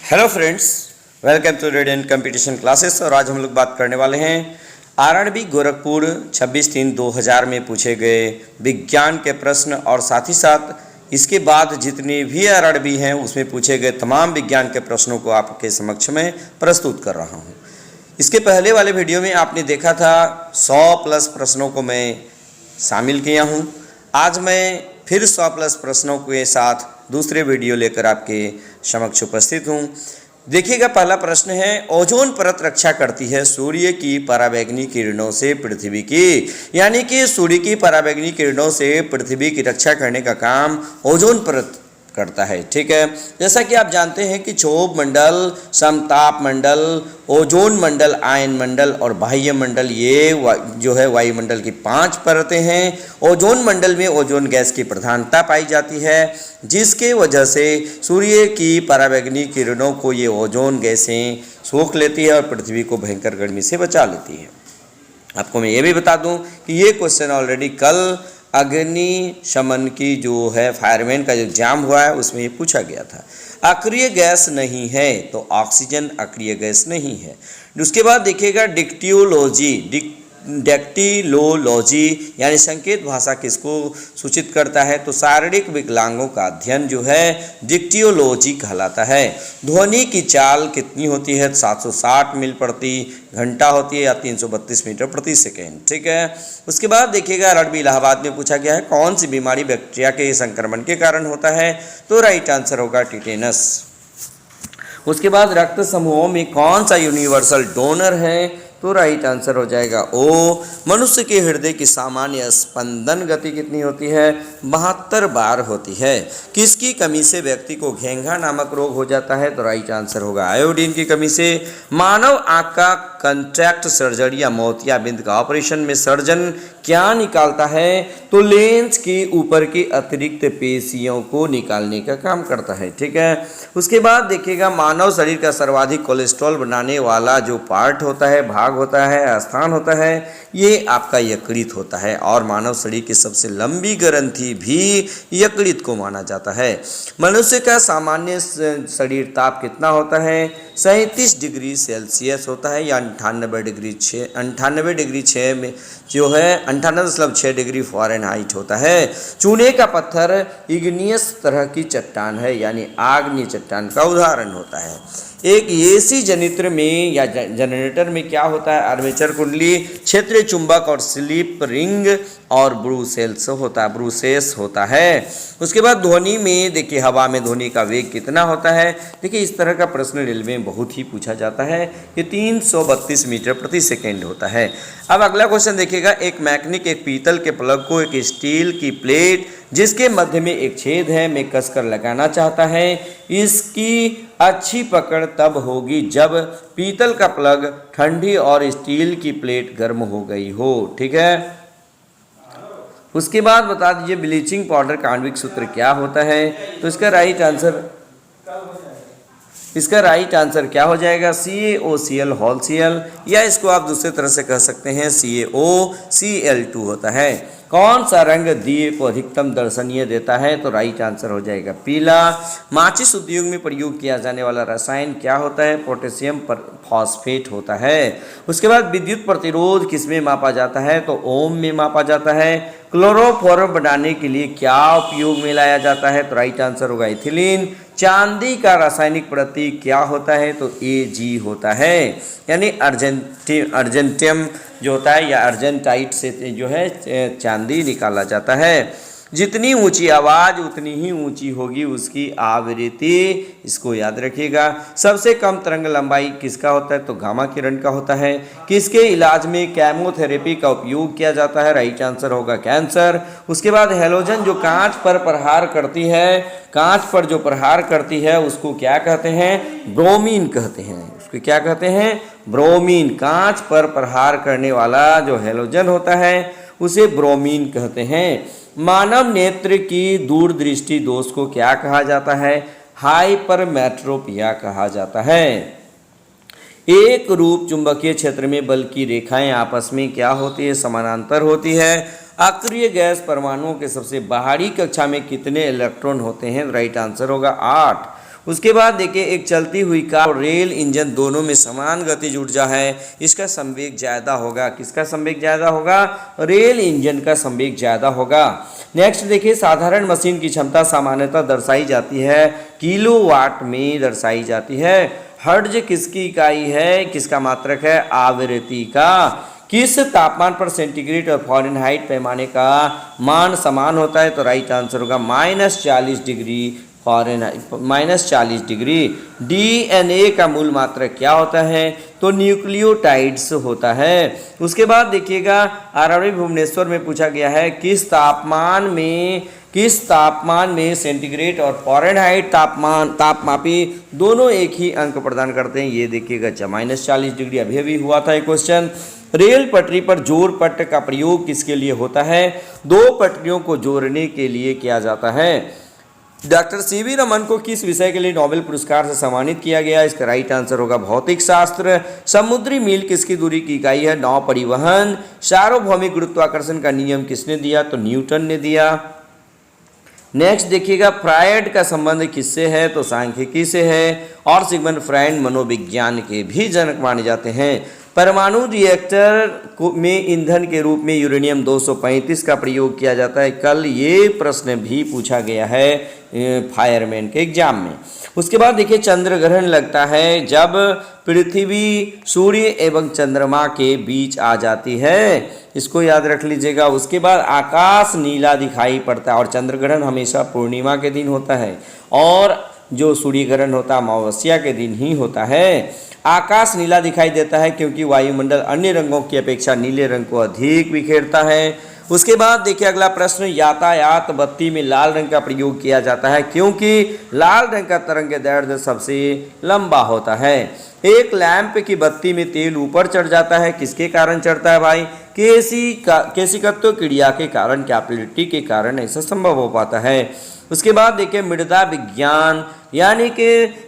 Hello friends, welcome to Radiant Competition Classes. और आज हम लोग बात करने वाले हैं आरआरबी गोरखपुर 26/3/2000 में पूछे गए विज्ञान के प्रश्न और साथ ही साथ इसके बाद जितने भी आरआरबी हैं उसमें पूछे गए तमाम विज्ञान के प्रश्नों को आपके समक्ष में प्रस्तुत कर रहा हूं। इसके पहले वाले वीडियो में आपने देखा था 100+ प्रश्नों को मैं शामिल किया हूं। आज मैं फिर 100+ प्रश्नों के साथ दूसरे वीडियो लेकर आपके समक्ष उपस्थित हूँ। देखिएगा, पहला प्रश्न है, ओजोन परत रक्षा करती है सूर्य की पराबैंगनी किरणों से पृथ्वी की, यानी कि सूर्य की पराबैंगनी किरणों से पृथ्वी की रक्षा करने का काम ओजोन परत करता है। ठीक है, जैसा कि आप जानते हैं कि क्षोभ मंडल, समताप मंडल, ओजोन मंडल, आयन मंडल और बाह्य मंडल, ये जो है वायुमंडल की 5 परतें हैं। ओजोन मंडल में ओजोन गैस की प्रधानता पाई जाती है, जिसके वजह से सूर्य की पराबैंगनी किरणों को ये ओजोन गैसें सोख लेती है और पृथ्वी को भयंकर गर्मी से बचा लेती है। आपको मैं ये भी बता दूं कि ये क्वेश्चन ऑलरेडी कल अग्नि शमन की जो है फायरमैन का जो एग्जाम हुआ है उसमें ये पूछा गया था। अक्रिय गैस नहीं है तो ऑक्सीजन अक्रिय गैस नहीं है। उसके बाद देखिएगा डेक्टिलोलॉजी यानी संकेत भाषा किसको सूचित करता है, तो शारीरिक विकलांगों का अध्ययन जो है डिक्टियोलॉजी कहलाता है। ध्वनि की चाल कितनी होती है, 760 मील प्रति घंटा होती है या 332 मीटर प्रति सेकेंड। ठीक है, उसके बाद देखिएगा आरआरबी इलाहाबाद में पूछा गया है, कौन सी बीमारी बैक्टीरिया के संक्रमण के कारण होता है, तो राइट आंसर होगा टिटेनस। उसके बाद रक्त समूहों में कौन सा यूनिवर्सल डोनर है, तो राइट आंसर हो जाएगा ओ। मनुष्य के हृदय की सामान्य स्पंदन गति कितनी होती है, 72 बार होती है। किसकी कमी से व्यक्ति को घेंघा नामक रोग हो जाता है, तो राइट आंसर होगा आयोडीन की कमी से। मानव आंख का कंट्रैक्ट सर्जरी या मोतियाबिंद का ऑपरेशन में सर्जन क्या निकालता है, तो लेंस के ऊपर की अतिरिक्त पेशियों को निकालने का काम करता है। ठीक है, उसके बाद देखिएगा मानव शरीर का सर्वाधिक कोलेस्ट्रॉल बनाने वाला जो पार्ट होता है, भाग होता है, स्थान होता है, ये आपका यकृत होता है। और मानव शरीर की सबसे लंबी ग्रंथि भी यकृत को माना जाता है। मनुष्य का सामान्य शरीर ताप कितना होता है, 37 डिग्री सेल्सियस होता है या 98 डिग्री 6 में जो है 98.6 डिग्री फ़ारेनहाइट होता है। चूने का पत्थर इग्नियस तरह की चट्टान है, यानी आग्नेय चट्टान का उदाहरण होता है। एक एसी जनित्र में या जनरेटर में क्या होता है, आर्मेचर कुंडली, क्षेत्रीय चुंबक और स्लिप रिंग और ब्रूसेस होता है। उसके बाद ध्वनि में देखिए, हवा में ध्वनि का वेग कितना होता है। देखिए, इस तरह का प्रश्न रेलवे में बहुत ही पूछा जाता है कि 332 मीटर प्रति सेकेंड होता है। अब अगला क्वेश्चन देखिएगा, एक मैकेनिक एक पीतल के प्लग को एक स्टील की प्लेट जिसके मध्य में एक छेद है में कसकर लगाना चाहता है। इसकी अच्छी पकड़ तब होगी जब पीतल का प्लग ठंडी और स्टील की प्लेट गर्म हो गई हो। ठीक है, उसके बाद बता दीजिए ब्लीचिंग पाउडर का आणविक सूत्र क्या होता है, तो इसका राइट आंसर क्या हो जाएगा, CaOCl होल Cl, या इसको आप दूसरे तरह से कह सकते हैं CaOCl2 होता है। कौन सा रंग दिए को अधिकतम दर्शनीय देता है, तो राइट आंसर हो जाएगा पीला। माचिस उद्योग में प्रयोग किया जाने वाला रसायन क्या होता है, पोटेशियम फॉस्फेट होता है। उसके बाद विद्युत प्रतिरोध किसमें मापा जाता है, तो ओम में मापा जाता है। क्लोरोफॉर्म बनाने के लिए क्या उपयोग में लाया जाता है, तो राइट आंसर होगा इथिलीन। चांदी का रासायनिक प्रतीक क्या होता है, तो Ag होता है, यानी अर्जेंटियम जो होता है या अर्जेंटाइट से जो है चांदी निकाला जाता है। जितनी ऊंची आवाज़ उतनी ही ऊंची होगी उसकी आवृत्ति, इसको याद रखिएगा। सबसे कम तरंग लंबाई किसका होता है, तो गामा किरण का होता है। किसके इलाज में केमोथेरेपी का उपयोग किया जाता है, राइट आंसर होगा कैंसर। उसके बाद हैलोजन जो कांच पर प्रहार करती है, कांच पर जो प्रहार करती है उसको क्या कहते हैं, ब्रोमीन कहते हैं। उसको क्या कहते हैं, ब्रोमीन। कांच पर प्रहार करने वाला जो हैलोजन होता है उसे ब्रोमीन कहते हैं। मानव नेत्र की दूरदृष्टि दोष को क्या कहा जाता है, हाइपरमेट्रोपिया कहा जाता है। एक रूप चुंबकीय क्षेत्र में बल की रेखाएं आपस में क्या होती है, समानांतर होती है। अक्रिय गैस परमाणुओं के सबसे बाहरी कक्षा में कितने इलेक्ट्रॉन होते हैं, राइट आंसर होगा 8। उसके बाद देखिए एक चलती हुई कार और रेल इंजन दोनों में समान गतिज ऊर्जा है, इसका संवेग ज़्यादा होगा। किसका संवेग ज़्यादा होगा? रेल इंजन का संवेग ज़्यादा होगा। नेक्स्ट देखिए साधारण मशीन की क्षमता सामान्यतः दर्शाई जाती है किलोवाट में दर्शाई जाती है। हर्ट्ज किसकी इकाई है? किसका मात्रक है? आवृत्ति का। किस तापमान पर सेंटीग्रेड और फ़ारेनहाइट पैमाने का मान समान होता है? तो राइट आंसर होगा -40 डिग्री फ़ारेनहाइट, -40 डिग्री। डीएनए का मूल मात्रक क्या होता है? तो न्यूक्लियोटाइड्स होता है। उसके बाद देखिएगा आरआरबी भुवनेश्वर में पूछा गया है किस तापमान में सेंटीग्रेड और फ़ारेनहाइट तापमापी दोनों एक ही अंक प्रदान करते हैं? ये देखिएगा -40 डिग्री। अभी हुआ था एक क्वेश्चन। रेल पटरी पर जोड़ पट्ट का प्रयोग किसके लिए होता है? दो पटरियों को जोड़ने के लिए किया जाता है। डॉक्टर सीवी रमन को किस विषय के लिए नोबेल पुरस्कार से सम्मानित किया गया? इसका राइट आंसर होगा भौतिक शास्त्र। समुद्री मील किसकी दूरी की इकाई है? नौ परिवहन। सार्वभौमिक गुरुत्वाकर्षण का नियम किसने दिया? तो न्यूटन ने दिया। नेक्स्ट देखिएगा फ्रायड का संबंध किससे है? तो सांख्यिकी से है। और सिगमंड फ्रायड मनोविज्ञान के भी जनक माने जाते हैं। परमाणु रिएक्टर में ईंधन के रूप में यूरेनियम 235 का प्रयोग किया जाता है। कल ये प्रश्न भी पूछा गया है फायरमैन के एग्जाम में। उसके बाद देखिए चंद्र ग्रहण लगता है जब पृथ्वी सूर्य एवं चंद्रमा के बीच आ जाती है, इसको याद रख लीजिएगा। उसके बाद आकाश नीला दिखाई पड़ता है और चंद्र ग्रहण हमेशा पूर्णिमा के दिन होता है और जो सूर्य ग्रहण होता है अमावस्या के दिन ही होता है। आकाश नीला दिखाई देता है क्योंकि वायुमंडल अन्य रंगों की अपेक्षा नीले रंग को अधिक बिखेरता है। उसके बाद देखिए अगला प्रश्न, यातायात बत्ती में लाल रंग का प्रयोग किया जाता है क्योंकि लाल रंग का तरंगदैर्ध्य सबसे लंबा होता है। एक लैंप की बत्ती में तेल ऊपर चढ़ जाता है, किसके कारण चढ़ता है भाई? केशिकत्व क्रिया के कारण, कैपिलरिटी के कारण ऐसा संभव हो पाता है। उसके बाद देखिए मृदा विज्ञान यानी कि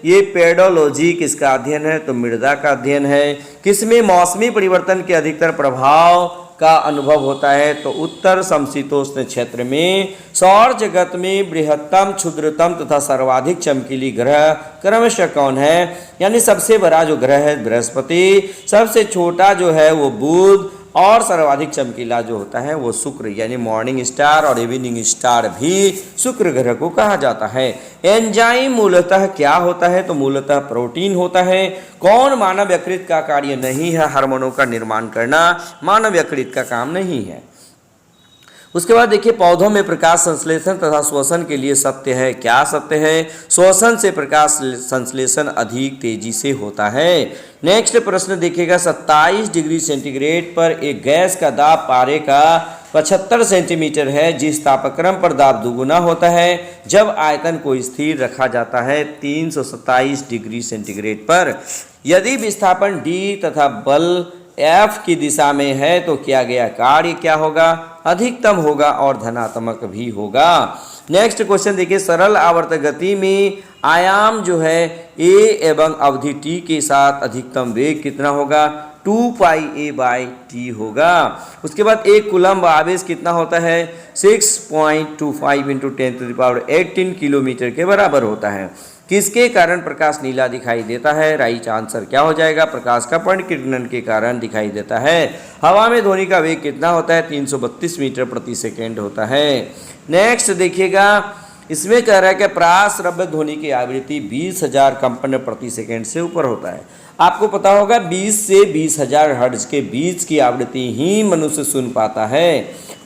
ये पेडोलॉजी किसका अध्ययन है? तो मृदा का अध्ययन है। किसमें मौसमी परिवर्तन के अधिकतर प्रभाव का अनुभव होता है? तो उत्तर समशीतोष्ण क्षेत्र में। सौर जगत में बृहत्तम, क्षुद्रतम तथा सर्वाधिक चमकीली ग्रह क्रमशः कौन है? यानी सबसे बड़ा जो ग्रह है बृहस्पति, सबसे छोटा जो है वो बुध और सर्वाधिक चमकीला जो होता है वो शुक्र, यानी मॉर्निंग स्टार और इवनिंग स्टार भी शुक्र ग्रह को कहा जाता है। एंजाइम मूलतः क्या होता है? तो मूलतः प्रोटीन होता है। कौन मानव यकृत का कार्य नहीं है? हार्मोनों का निर्माण करना मानव यकृत का काम नहीं है। उसके बाद देखिए पौधों में प्रकाश संश्लेषण तथा श्वसन के लिए सत्य है। क्या सत्य है? श्वसन से प्रकाश संश्लेषण अधिक तेजी से होता है। नेक्स्ट प्रश्न देखिएगा 27 डिग्री सेंटीग्रेड पर एक गैस का दाब पारे का 75 सेंटीमीटर है, जिस तापक्रम पर दाब दुगुना होता है जब आयतन को स्थिर रखा जाता है 327 डिग्री सेंटीग्रेड पर। यदि विस्थापन D तथा बल F की दिशा में है तो किया गया कार्य क्या होगा? अधिकतम होगा और धनात्मक भी होगा। नेक्स्ट क्वेश्चन देखिए सरल आवर्त गति में आयाम जो है a एवं अवधि t के साथ अधिकतम वेग कितना होगा? 2πa/t होगा। उसके बाद एक कूलम्ब आवेश कितना होता है? 6.25 × 10⁻18 किलोमीटर के बराबर होता है। किसके कारण प्रकाश नीला दिखाई देता है? राइट आंसर क्या हो जाएगा? प्रकाश का परिकिरणन के कारण दिखाई देता है। हवा में ध्वनि का वेग कितना होता है? 332 मीटर प्रति सेकेंड होता है। नेक्स्ट देखिएगा इसमें कह रहा है कि प्राश्रव्य ध्वनि की आवृत्ति 20,000 कंपन प्रति सेकेंड से ऊपर होता है। आपको पता होगा 20 से 20,000 हर्ट्ज के बीच की आवृत्ति ही मनुष्य सुन पाता है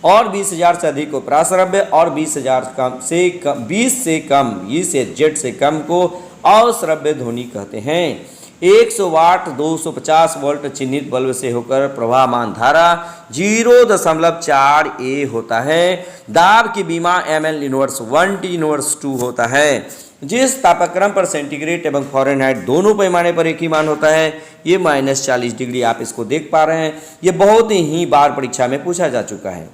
और 20,000 से अधिक को प्राश्रव्य और 20,000 से कम 20 से जेड से कम को अश्रव्य ध्वनि कहते हैं। 100 वाट 250 वोल्ट चिन्हित बल्ब से होकर प्रवाहमान धारा 0.4 A होता है। दाब की बीमा ml इनवर्स 1 T इनवर्स 2 होता है। जिस तापक्रम पर सेंटीग्रेड एवं फ़ारेनहाइट दोनों पैमाने पर एक ही मान होता है, ये -40 डिग्री आप इसको देख पा रहे हैं। ये बहुत ही बार परीक्षा में पूछा जा चुका है।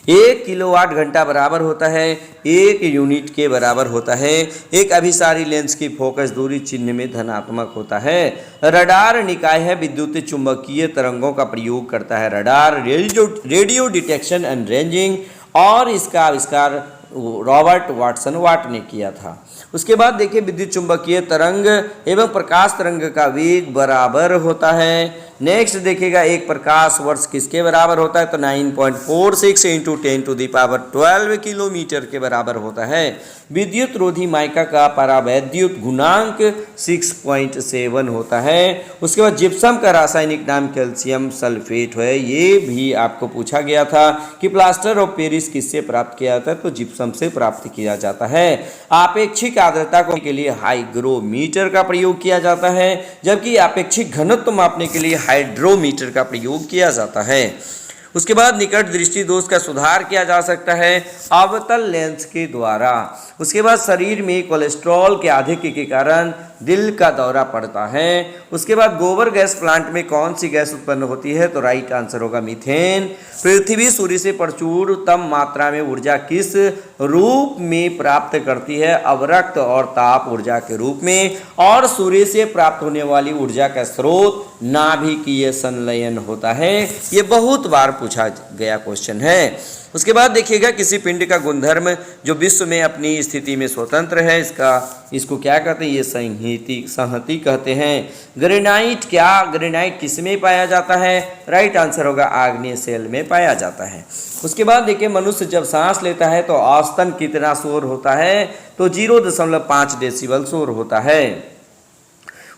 1 किलोवाट घंटा बराबर होता है 1 यूनिट के बराबर होता है। एक अभिसारी लेंस की फोकस दूरी चिन्ह में धनात्मक होता है। रडार निकाय है विद्युत चुंबकीय तरंगों का प्रयोग करता है। Radar radio detection and ranging और इसका आविष्कार रॉबर्ट वाटसन वाट ने किया था। उसके बाद देखिए विद्युत चुंबकीय तरंग एवं प्रकाश तरंग का वेग बराबर होता है। नेक्स्ट देखिएगा एक प्रकाश वर्ष किसके बराबर होता है, तो 9.46 इंटू 10⁻12 किलोमीटर के बराबर होता है। विद्युत रोधी माइका का परावैद्युत गुणांक 6.7 होता है। उसके बाद जिप्सम का रासायनिक नाम कैल्शियम सल्फेट है, ये भी आपको पूछा गया था कि प्लास्टर ऑफ पेरिस किससे प्राप्त किया जाता है, तो जिप्सम से प्राप्त किया जाता है। आपेक्षिक आर्द्रता को के लिए हाइग्रोमीटर का प्रयोग किया जाता है, जबकि आपेक्षिक घनत्व मापने के लिए हाइड्रोमीटर का प्रयोग किया जाता है। उसके बाद निकट दृष्टि दोष का सुधार किया जा सकता है अवतल लेंस के द्वारा। उसके बाद शरीर में कोलेस्ट्रॉल के अधिक के कारण दिल का दौरा पड़ता है। उसके बाद गोबर गैस प्लांट में कौन सी गैस उत्पन्न होती है, तो राइट आंसर होगा मीथेन। पृथ्वी सूर्य से प्रचुरतम मात्रा में ऊर्जा किस रूप में प्राप्त करती है, अवरक्त और ताप ऊर्जा के रूप में। और सूर्य से प्राप्त होने वाली ऊर्जा का स्रोत नाभिकीय संलयन होता है। ये बहुत बार पूछा गया क्वेश्चन है। उसके बाद देखिएगा किसी पिंड का गुणधर्म जो विश्व में अपनी स्थिति में स्वतंत्र है, इसको क्या कहते हैं, ये संहति कहते हैं। ग्रेनाइट किस में पाया जाता है, राइट आंसर होगा आग्नेय शेल में पाया जाता है। उसके बाद देखिए मनुष्य जब सांस लेता है तो औसतन कितना शोर होता है, तो 0.5 डेसिबल शोर होता है।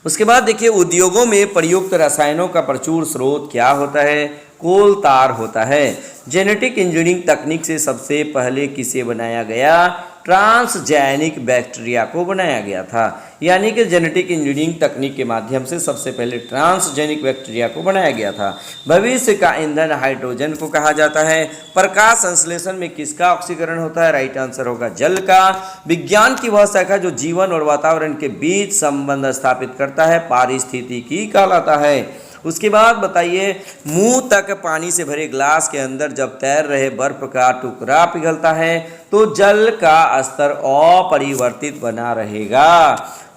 उसके बाद देखिए उद्योगों में प्रयुक्त रसायनों का प्रचुर स्रोत क्या होता है, कोल तार होता है। जेनेटिक इंजीनियरिंग तकनीक से सबसे पहले किसे बनाया गया, ट्रांसजेनिक बैक्टीरिया को बनाया गया था। यानी कि जेनेटिक इंजीनियरिंग तकनीक के माध्यम से सबसे पहले ट्रांसजेनिक बैक्टीरिया को बनाया गया था। भविष्य का ईंधन हाइड्रोजन को कहा जाता है। प्रकाश संश्लेषण में किसका ऑक्सीकरण होता है, राइट आंसर होगा जल का। विज्ञान की वह शाखा जो जीवन और वातावरण के बीच संबंध स्थापित करता है, पारिस्थितिकी कहलाता है। उसके बाद बताइए मुंह तक पानी से भरे ग्लास के अंदर जब तैर रहे बर्फ का टुकड़ा पिघलता है तो जल का स्तर अपरिवर्तित बना रहेगा।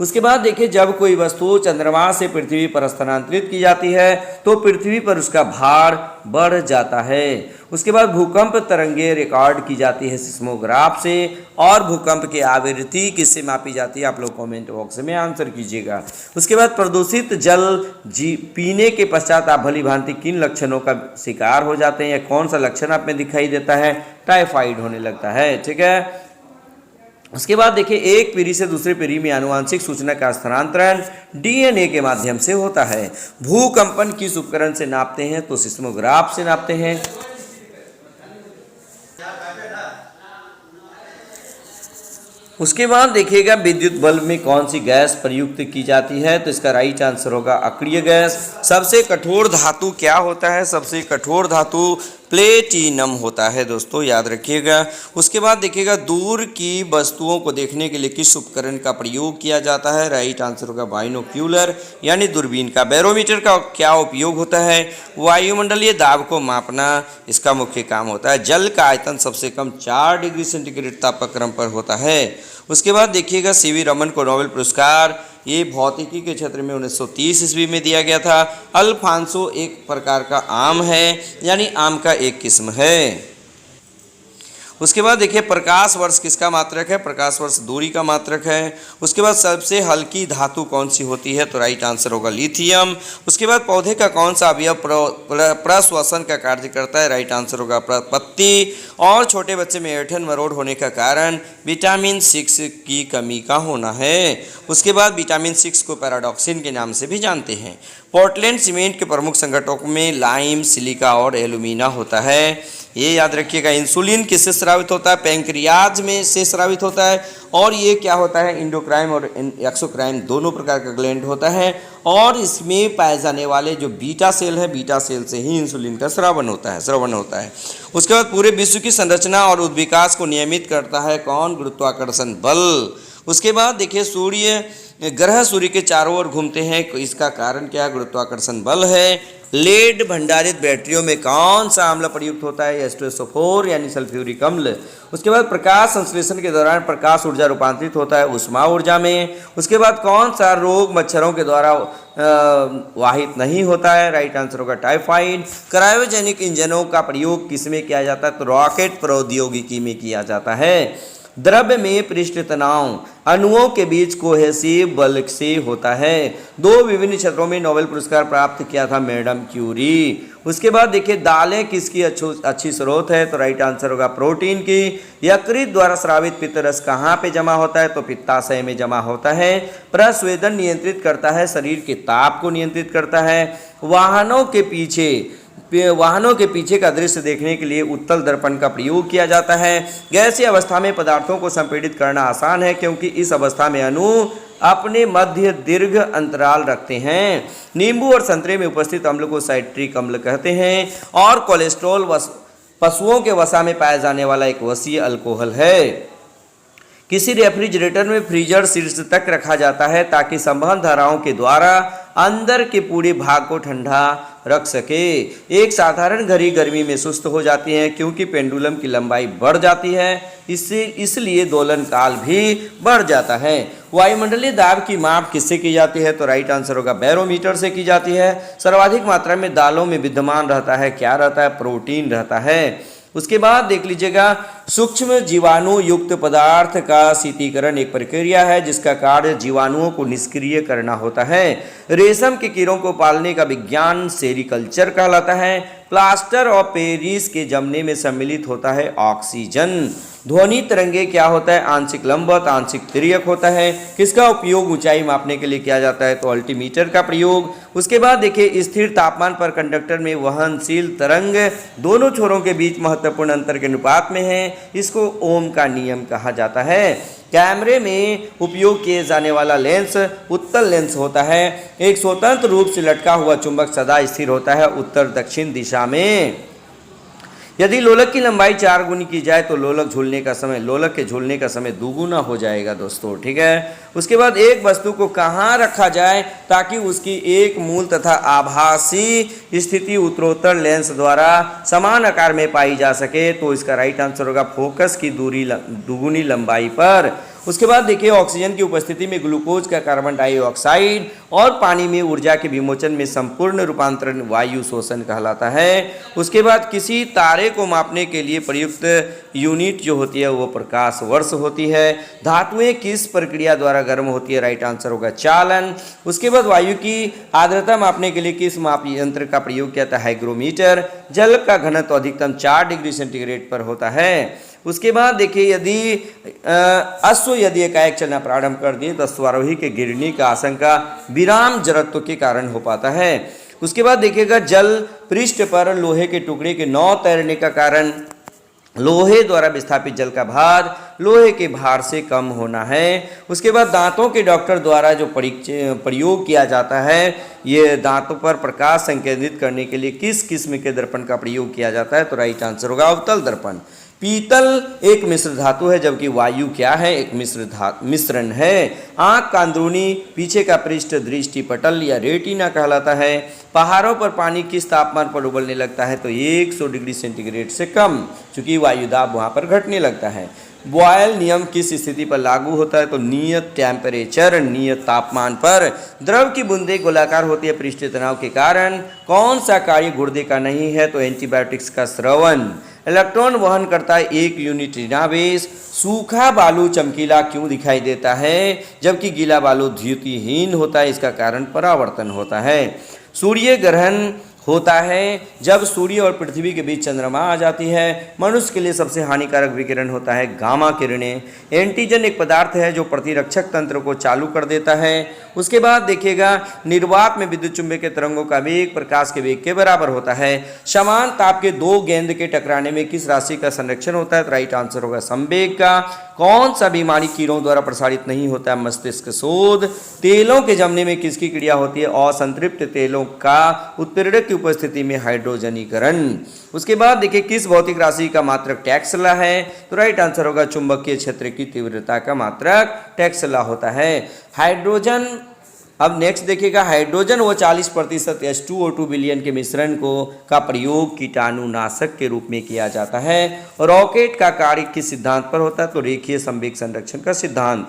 उसके बाद देखिए जब कोई वस्तु चंद्रमा से पृथ्वी पर स्थानांतरित की जाती है तो पृथ्वी पर उसका भार बढ़ जाता है। उसके बाद भूकंप तरंगे रिकॉर्ड की जाती है सिस्मोग्राफ से, और भूकंप की आवृत्ति किससे मापी जाती है, आप लोग कमेंट बॉक्स में आंसर कीजिएगा। उसके बाद प्रदूषित जल पीने के पश्चात आप भली भांति किन लक्षणों का शिकार हो जाते हैं, या कौन सा लक्षण आप में दिखाई देता है, टाइफाइड होने लगता है। ठीक है। उसके बाद देखिए एक पीढ़ी से दूसरी पीढ़ी में आनुवांशिक सूचना का स्थानांतरण डीएनए के माध्यम से होता है। भूकंपन किस उपकरण से नापते हैं, तो सिस्मोग्राफ से नापते हैं। उसके बाद देखिएगा विद्युत बल्ब में कौन सी गैस प्रयुक्त की जाती है, तो इसका राइट आंसर होगा अक्रिय गैस। सबसे कठोर धातु क्या होता है, सबसे कठोर धातु प्लेटिनम होता है दोस्तों, याद रखिएगा। उसके बाद देखिएगा दूर की वस्तुओं को देखने के लिए किस उपकरण का प्रयोग किया जाता है, राइट आंसर होगा बाइनोक्यूलर यानी दूरबीन का। बैरोमीटर का क्या उपयोग होता है, वायुमंडलीय दाब को मापना इसका मुख्य काम होता है। जल का आयतन सबसे कम 4 डिग्री सेंटीग्रेड तापक्रम पर होता है। उसके बाद देखिएगा सीवी रमन को नोबेल पुरस्कार ये भौतिकी के क्षेत्र में 1930 ईस्वी में दिया गया था। अल्फांसो एक प्रकार का आम है, यानी आम का एक किस्म है। उसके बाद देखिए प्रकाश वर्ष किसका मात्रक है, प्रकाश वर्ष दूरी का मात्रक है। उसके बाद सबसे हल्की धातु कौन सी होती है, तो राइट आंसर होगा लिथियम। उसके बाद पौधे का कौन सा अवयव प्रश्वसन का कार्य करता है, राइट आंसर होगा पत्ती। और छोटे बच्चे में ऐंठन मरोड़ होने का कारण विटामिन 6 की कमी का होना है। उसके बाद विटामिन 6 को पैराडॉक्सिन के नाम से भी जानते हैं। पोर्टलैंड सीमेंट के प्रमुख संगठनों में लाइम, सिलिका और एल्यूमिना होता है, ये याद रखिएगा। इंसुलिन किससे स्रावित होता है, पैंक्रियाज में से स्रावित होता है। और ये क्या होता है, इंडोक्राइन और एक्सोक्राइन दोनों प्रकार का ग्लैंड होता है। और इसमें पाए जाने वाले जो बीटा सेल है, बीटा सेल से ही इंसुलिन का श्रवण होता है। उसके बाद पूरे विश्व की संरचना और उद्विकास को नियमित करता है कौन, गुरुत्वाकर्षण बल। उसके बाद देखिए ग्रह सूर्य के चारों ओर घूमते हैं, इसका कारण क्या है, गुरुत्वाकर्षण बल है। लेड भंडारित बैटरियों में कौन सा अम्ल प्रयुक्त होता है? H2SO4 यानी सल्फ्यूरिक अम्ल। उसके बाद प्रकाश संश्लेषण के दौरान प्रकाश ऊर्जा रूपांतरित होता है ऊष्मा ऊर्जा में। उसके बाद कौन सा रोग मच्छरों के द्वारा वाहित नहीं होता है? राइट आंसर होगा टाइफाइड। क्रायोजेनिक इंजनों का प्रयोग किसमें किया जाता है? तो रॉकेट प्रौद्योगिकी में किया जाता है। द्रव्य में पृष्ठ तनाव अणुओं के बीच कोहेसिव बल से होता है। 2 विभिन्न क्षेत्रों में नोबेल पुरस्कार प्राप्त किया था मैडम क्यूरी। उसके बाद देखिए दालें किसकी अच्छी स्रोत है? तो राइट आंसर होगा प्रोटीन की। यकृत द्वारा स्रावित पित्त रस कहाँ पे जमा होता है? तो पित्ताशय में जमा होता है। प्रस्वेदन नियंत्रित करता है, शरीर के ताप को नियंत्रित करता है। वाहनों के पीछे का दृश्य देखने के लिए उत्तल दर्पण का प्रयोग किया जाता है। गैसीय अवस्था में पदार्थों को संपीड़ित करना आसान है क्योंकि इस अवस्था में अणु अपने मध्य दीर्घ अंतराल रखते हैं। नींबू और संतरे में उपस्थित अम्ल को साइट्रिक अम्ल कहते हैं। और कोलेस्ट्रॉल पशुओं के वसा में पाया जाने वाला एक वसीय अल्कोहल है। किसी रेफ्रिजरेटर में फ्रीजर शीर्ष तक रखा जाता है ताकि संवहन धाराओं के द्वारा अंदर के पूरे भाग को ठंडा रख सके। एक साधारण घड़ी गर्मी में सुस्त हो जाती है क्योंकि पेंडुलम की लंबाई बढ़ जाती है, इसलिए दोलन काल भी बढ़ जाता है। वायुमंडलीय दाब की माप किससे की जाती है? तो राइट आंसर होगा बैरोमीटर से की जाती है। सर्वाधिक मात्रा में दालों में विद्यमान रहता है, क्या रहता है? प्रोटीन रहता है। उसके बाद देख लीजिएगा सूक्ष्म जीवाणु युक्त पदार्थ का शीतीकरण एक प्रक्रिया है जिसका कार्य जीवाणुओं को निष्क्रिय करना होता है। रेशम के कीड़ों को पालने का विज्ञान सेरिकल्चर कहलाता है। प्लास्टर ऑफ पेरिस के जमने में सम्मिलित होता है ऑक्सीजन। ध्वनि तरंगे क्या होता है? आंशिक लंबवत, आंशिक तिर्यक होता है। किसका उपयोग ऊंचाई मापने के लिए किया जाता है? तो अल्टीमीटर का प्रयोग। उसके बाद देखिए स्थिर तापमान पर कंडक्टर में वहनशील तरंग दोनों छोरों के बीच महत्वपूर्ण अंतर के अनुपात में है, इसको ओम का नियम कहा जाता है। कैमरे में उपयोग किए जाने वाला लेंस उत्तल लेंस होता है। एक स्वतंत्र रूप से लटका हुआ चुंबक सदा स्थिर होता है उत्तर दक्षिण दिशा में। यदि लोलक की लंबाई 4 गुनी की जाए तो लोलक के झूलने का समय दुगुना हो जाएगा दोस्तों, ठीक है। उसके बाद एक वस्तु को कहाँ रखा जाए ताकि उसकी एक मूल तथा आभासी स्थिति उत्तरोत्तर लेंस द्वारा समान आकार में पाई जा सके, तो इसका राइट आंसर होगा फोकस की दूरी दुगुनी लंबाई पर। उसके बाद देखिए ऑक्सीजन की उपस्थिति में ग्लूकोज का कार्बन डाइऑक्साइड और पानी में ऊर्जा के विमोचन में संपूर्ण रूपांतरण वायु शोषण कहलाता है। उसके बाद किसी तारे को मापने के लिए प्रयुक्त यूनिट जो होती है वो प्रकाश वर्ष होती है। धातुएं किस प्रक्रिया द्वारा गर्म होती है? राइट आंसर होगा चालन। उसके बाद वायु की आर्द्रता मापने के लिए किस माप यंत्र का प्रयोग किया जाता है? हाइग्रोमीटर। जल का घनत्व अधिकतम 4 डिग्री सेंटीग्रेड पर होता है। उसके बाद देखिए यदि एकाएक चलना प्रारंभ कर दिए तो अश्वारोही के गिरने का आशंका विराम जड़त्व के कारण हो पाता है। उसके बाद देखिएगा जल पृष्ठ पर लोहे के टुकड़े के नौ तैरने का कारण लोहे द्वारा विस्थापित जल का भार लोहे के भार से कम होना है। उसके बाद दांतों के डॉक्टर द्वारा जो प्रयोग किया जाता है, ये दांतों पर प्रकाश संकेंद्रित करने के लिए किस किस्म के दर्पण का प्रयोग किया जाता है? तो राइट आंसर होगा अवतल दर्पण। पीतल एक मिश्र धातु है जबकि वायु क्या है? एक मिश्रण है। आंख का अंदरूनी पीछे का पृष्ठ दृष्टि पटल या रेटिना कहलाता है। पहाड़ों पर पानी किस तापमान पर उबलने लगता है? तो 100 डिग्री सेंटीग्रेड से कम, चूंकि वायुदाब वहां पर घटने लगता है। बॉयल नियम किस स्थिति पर लागू होता है? तो नियत टेम्परेचर, नियत तापमान पर। द्रव की बूंदें गोलाकार होती है पृष्ठीय तनाव के कारण। कौन सा कार्य गुर्दे का नहीं है? तो एंटीबायोटिक्स का स्रवन। इलेक्ट्रॉन वहन करता है 1 यूनिट ऋणावेश। सूखा बालू चमकीला क्यों दिखाई देता है जबकि गीला बालू द्युतिहीन होता है? इसका कारण परावर्तन होता है। सूर्य ग्रहण होता है जब सूर्य और पृथ्वी के बीच चंद्रमा आ जाती है। मनुष्य के लिए सबसे हानिकारक विकिरण होता है गामा किरणें। एंटीजन एक पदार्थ है जो प्रतिरक्षक तंत्र को चालू कर देता है। उसके बाद देखिएगा निर्वात में विद्युत चुंबकीय तरंगों का वेग प्रकाश के वेग के बराबर होता है। समान ताप के 2 गेंद के टकराने में किस राशि का संरक्षण होता है? तो राइट आंसर होगा संवेग का। कौन सा बीमारी कीड़ों द्वारा प्रसारित नहीं होता है? मस्तिष्क शोध। तेलों के जमने में किसकी क्रिया होती है? असंतृप्त तेलों का उत्प्रेरक की उपस्थिति में हाइड्रोजनीकरण। उसके बाद देखिए किस भौतिक राशि का मात्रक टेस्ला है? तो राइट आंसर होगा चुंबकीय क्षेत्र की तीव्रता का मात्रक टेस्ला होता है। हाइड्रोजन अब नेक्स्ट देखिएगा, हाइड्रोजन व 40% H2O2 विलयन के मिश्रण का प्रयोग कीटाणुनाशक के रूप में किया जाता है। रॉकेट का कार्य किस सिद्धांत पर होता है? तो रेखीय संवेग संरक्षण का सिद्धांत।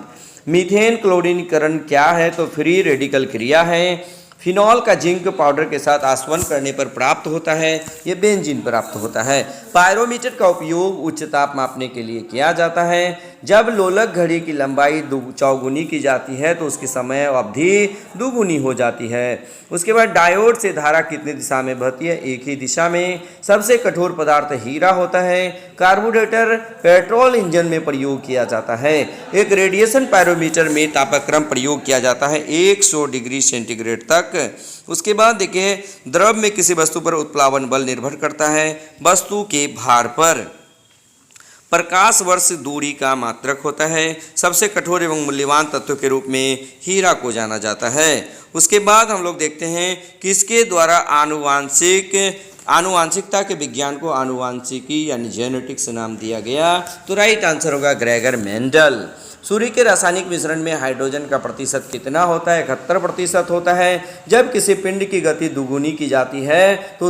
मीथेन क्लोरीनीकरण क्या है? तो फ्री रेडिकल क्रिया है। फिनॉल का जिंक पाउडर के साथ आसवन करने पर प्राप्त होता है, ये बेंजीन प्राप्त होता है। पायरोमीटर का उपयोग उच्च ताप मापने के लिए किया जाता है। जब लोलक घड़ी की लंबाई चौगुनी की जाती है तो उसकी समय अवधि दुगुनी हो जाती है। उसके बाद डायोड से धारा कितनी दिशा में बहती है? एक ही दिशा में। सबसे कठोर पदार्थ हीरा होता है। कार्बोरेटर पेट्रोल इंजन में प्रयोग किया जाता है। एक रेडिएशन पायरोमीटर में तापक्रम प्रयोग किया जाता है 100 डिग्री सेंटीग्रेड तक। उसके बाद देखिए, द्रव में किसी वस्तु पर उत्प्लावन बल निर्भर करता है वस्तु के भार पर। प्रकाश वर्ष दूरी का मात्रक होता है। सबसे कठोर एवं मूल्यवान तत्व के रूप में हीरा को जाना जाता है। उसके बाद हम लोग देखते हैं किसके द्वारा आनुवांशिकता के विज्ञान को आनुवांशिकी यानी जेनेटिक्स नाम दिया गया? तो राइट आंसर होगा ग्रेगर मेंडल। सूर्य के रासायनिक मिश्रण में हाइड्रोजन का प्रतिशत कितना होता है? 71% होता है। जब किसी पिंड की गति दुगुनी की जाती है तो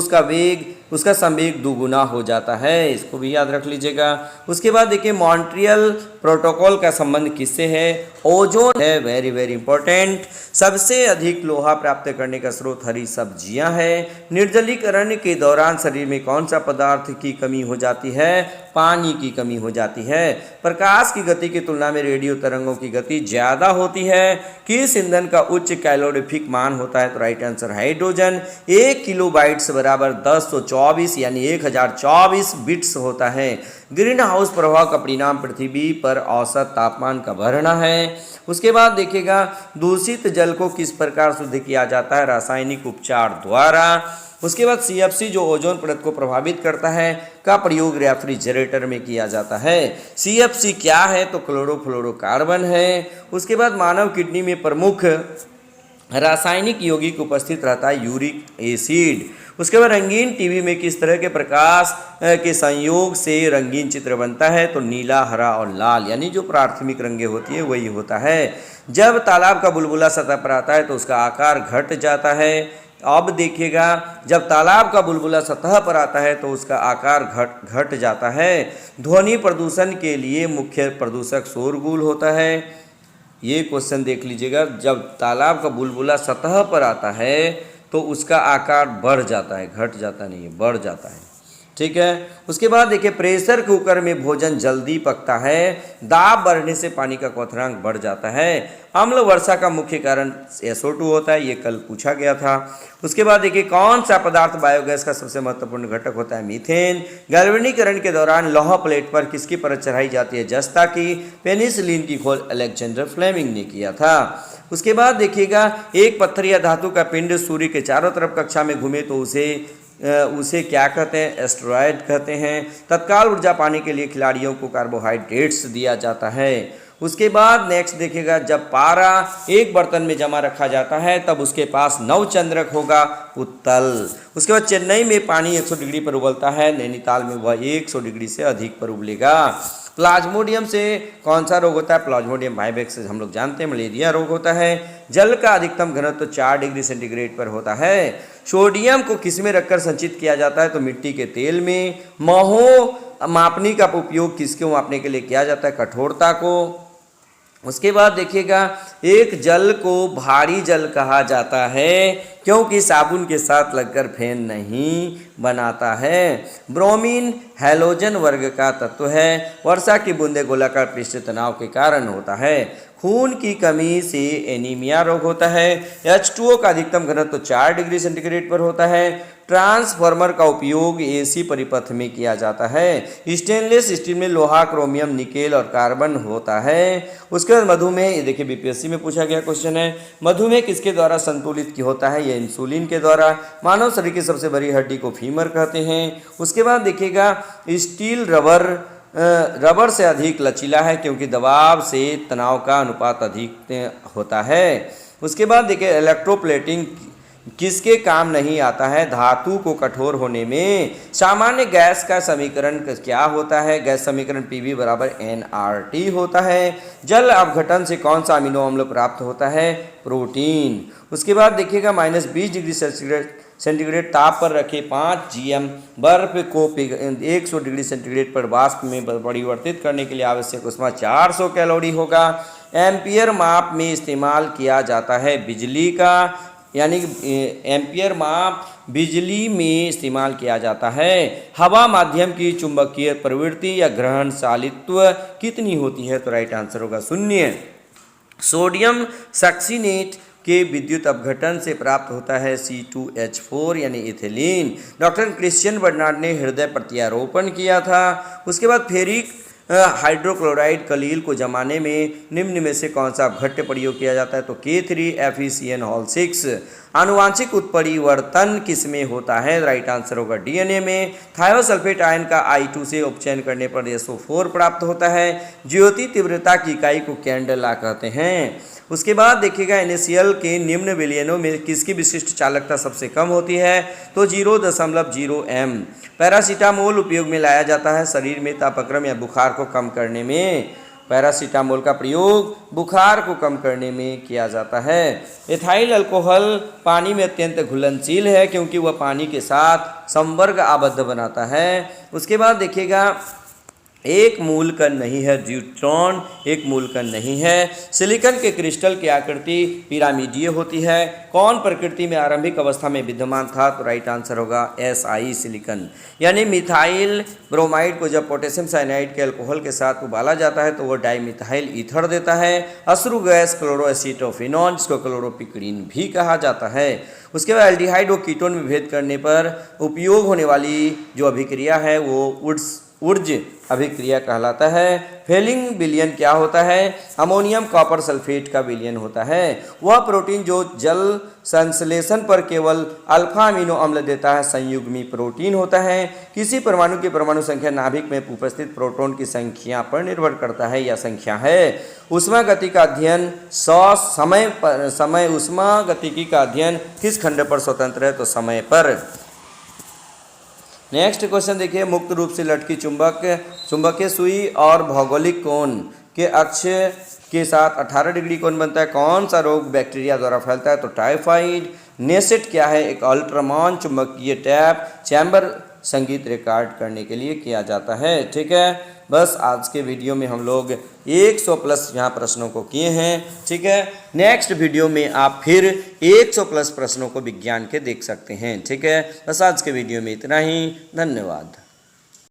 उसका संवेग दुगुना हो जाता है, इसको भी याद रख लीजिएगा। उसके बाद देखिए, मॉन्ट्रियल प्रोटोकॉल का संबंध किससे है? ओजोन है, वेरी वेरी इंपॉर्टेंट। सबसे अधिक लोहा प्राप्त करने का स्रोत हरी सब्जियां हैं। निर्जलीकरण के दौरान शरीर में कौन सा पदार्थ की कमी हो जाती है? पानी की कमी हो जाती है। प्रकाश की गति की तुलना में रेडियो तरंगों की गति ज़्यादा होती है। किस ईंधन का उच्च कैलोरीफिक मान होता है? तो राइट आंसर हाइड्रोजन। 1 किलोबाइट्स बराबर 1024 यानी 1024 बिट्स होता है। ग्रीन हाउस प्रभाव का परिणाम पृथ्वी पर औसत तापमान का बढ़ना है। उसके बाद देखिएगा, दूषित जल को किस प्रकार शुद्ध किया जाता है? रासायनिक उपचार द्वारा। उसके बाद CFC जो ओजोन परत को प्रभावित करता है का प्रयोग रेफ्रिजरेटर में किया जाता है। CFC क्या है? तो क्लोरोफ्लोरोकार्बन है। उसके बाद मानव किडनी में प्रमुख रासायनिक यौगिक उपस्थित रहता है यूरिक एसिड। उसके बाद रंगीन टीवी में किस तरह के प्रकाश के संयोग से रंगीन चित्र बनता है? तो नीला, हरा और लाल, यानी जो प्राथमिक रंगें होती है वही होता है। जब तालाब का बुलबुला सतह पर आता है तो उसका आकार घट जाता है। अब देखिएगा, जब तालाब का बुलबुला सतह पर आता है तो उसका आकार घट जाता है। ध्वनि प्रदूषण के लिए मुख्य प्रदूषक शोरगुल होता है। ये क्वेश्चन देख लीजिएगा, जब तालाब का बुलबुला सतह पर आता है तो उसका आकार बढ़ जाता है, घट जाता नहीं है, बढ़ जाता है। ठीक है। उसके बाद देखिए, प्रेशर कुकर में भोजन जल्दी पकता है। दाब बढ़ने से पानी का क्वथनांक बढ़ जाता है। अम्ल वर्षा का मुख्य कारण SO2 होता है, ये कल पूछा गया था। उसके बाद देखिए, कौन सा पदार्थ बायोगैस का सबसे महत्वपूर्ण घटक होता है? मीथेन। गैल्वेनीकरण के दौरान लौह प्लेट पर किसकी परत चढ़ाई जाती है? जस्ता की। पेनिसिलिन की खोज अलेक्जेंडर फ्लेमिंग ने किया था। उसके बाद देखिएगा, एक पत्थर या धातु का पिंड सूर्य के चारों तरफ कक्षा में घूमे तो उसे क्या कहते हैं? एस्टेरॉयड कहते हैं। तत्काल ऊर्जा पाने के लिए खिलाड़ियों को कार्बोहाइड्रेट्स दिया जाता है। उसके बाद नेक्स्ट देखिएगा, जब पारा एक बर्तन में जमा रखा जाता है तब उसके पास नवचंद्रक होगा उत्तल। उसके बाद चेन्नई में पानी 100 डिग्री पर उबलता है, नैनीताल में वह 100 डिग्री से अधिक पर उबलेगा। प्लाज्मोडियम से कौन सा रोग होता है? प्लाज्मोडियम वाइवेक्स से हम लोग जानते हैं मलेरिया रोग होता है। जल का अधिकतम घनत्व 4 डिग्री सेंटीग्रेड पर होता है। सोडियम को किस में रखकर संचित किया जाता है? तो मिट्टी के तेल में। महो मापनी का उपयोग किसको मापने के लिए किया जाता है? कठोरता को। उसके बाद देखिएगा, एक जल को भारी जल कहा जाता है क्योंकि साबुन के साथ लगकर फेन नहीं बनाता है। ब्रोमीन हैलोजन वर्ग का तत्व है। वर्षा की बूंदें गोलाकार पृष्ठ तनाव के कारण होता है। खून की कमी से एनीमिया रोग होता है। H2O का अधिकतम घनत्व 4 डिग्री सेंटीग्रेड पर होता है। ट्रांसफार्मर का उपयोग AC परिपथ में किया जाता है। स्टेनलेस स्टील में लोहा, क्रोमियम, निकेल और कार्बन होता है। उसके बाद मधुमेह, ये देखिए BPSC में पूछा गया क्वेश्चन है। मधुमेह किसके द्वारा संतुलित होता है? ये इंसुलिन के द्वारा। मानव शरीर की सबसे बड़ी हड्डी को फीमर कहते हैं। उसके बाद देखिएगा, स्टील रबर से अधिक लचीला है क्योंकि दबाव से तनाव का अनुपात अधिक होता है। उसके बाद देखिए, इलेक्ट्रोप्लेटिंग किसके काम नहीं आता है? धातु को कठोर होने में। सामान्य गैस का समीकरण क्या होता है? गैस समीकरण Pv बराबर nRT होता है। जल अपघटन से कौन सा अमीनो अम्ल प्राप्त होता है? प्रोटीन। उसके बाद देखिएगा -20 डिग्री सेंटीग्रेड ताप पर रखे 5 GM बर्फ को 100 डिग्री सेंटीग्रेड पर वाष्प में परिवर्तित करने के लिए आवश्यक ऊष्मा 400 कैलोरी होगा। एम्पियर माप में इस्तेमाल किया जाता है बिजली का, यानी एम्पियर माप बिजली में इस्तेमाल किया जाता है। हवा माध्यम की चुंबकीय प्रवृत्ति या ग्रहणशालित्व कितनी होती है? तो राइट आंसर होगा 0। सोडियम सक्सीनेट के विद्युत अपघटन से प्राप्त होता है C2H4 यानी इथिलीन। डॉक्टर क्रिश्चियन बर्नार्ड ने हृदय प्रत्यारोपण किया था। उसके बाद फेरिक हाइड्रोक्लोराइड कलील को जमाने में निम्न में से कौन सा अपघट्य प्रयोग किया जाता है? तो K3FeCN6। आनुवांशिक उत्परिवर्तन किस में होता है? राइट आंसर होगा DNA में। थायोसल्फेट आयन का I2 से उपचयन करने पर SO4 प्राप्त होता है। ज्योति तीव्रता की इकाई को कैंडेला कहते हैं। उसके बाद देखिएगा NaCl के निम्न विलयनों में किसकी विशिष्ट चालकता सबसे कम होती है? तो 0.0 m। पैरासीटामोल उपयोग में लाया जाता है शरीर में तापक्रम या बुखार को कम करने में। पैरासीटामोल का प्रयोग बुखार को कम करने में किया जाता है। एथाइल अल्कोहल पानी में अत्यंत घुलनशील है क्योंकि वह पानी के साथ संवर्ग आबद्ध बनाता है। उसके बाद देखिएगा एक मूल कण नहीं है ड्यूट्रॉन, एक मूल कण नहीं है। सिलिकॉन के क्रिस्टल की आकृति पिरामिडीय होती है। कौन प्रकृति में आरंभिक अवस्था में विद्यमान था? तो राइट आंसर होगा Si सिलिकॉन। यानी मिथाइल ब्रोमाइड को जब पोटेशियम साइनाइड के अल्कोहल के साथ उबाला जाता है तो वह डाइमिथाइल ईथर देता है। अश्रु गैस क्लोरोएसिटोफिनॉन, जिसको क्लोरोपिक्रीन भी कहा जाता है। उसके बाद एल्डिहाइड व कीटोन में भेद करने पर उपयोग होने वाली जो अभिक्रिया है वो ऊर्ज अभिक्रिया कहलाता है। फेलिंग विलयन क्या होता है? अमोनियम कॉपर सल्फेट का विलयन होता है। वह प्रोटीन जो जल संश्लेषण पर केवल अल्फा अमीनो अम्ल देता है संयुग्मी प्रोटीन होता है। किसी परमाणु की परमाणु संख्या नाभिक में उपस्थित प्रोटॉन की संख्या पर निर्भर करता है या संख्या है। ऊष्मा गति का अध्ययन समय ऊष्मा गतिकी का अध्ययन किस खंड पर स्वतंत्र है? तो समय पर। नेक्स्ट क्वेश्चन देखिए, मुक्त रूप से लटकी चुंबकीय सुई और भौगोलिक कोण के अक्ष के साथ 18 डिग्री कोण बनता है। कौन सा रोग बैक्टीरिया द्वारा फैलता है? तो टाइफाइड। नेसेट क्या है? एक अल्ट्रामॉन चुंबकीय टैप चैम्बर संगीत रिकॉर्ड करने के लिए किया जाता है। ठीक है, बस आज के वीडियो में हम लोग 100+ यहाँ प्रश्नों को किए हैं। ठीक है, नेक्स्ट वीडियो में आप फिर 100+ प्रश्नों को विज्ञान के देख सकते हैं। ठीक है, बस आज के वीडियो में इतना ही। धन्यवाद।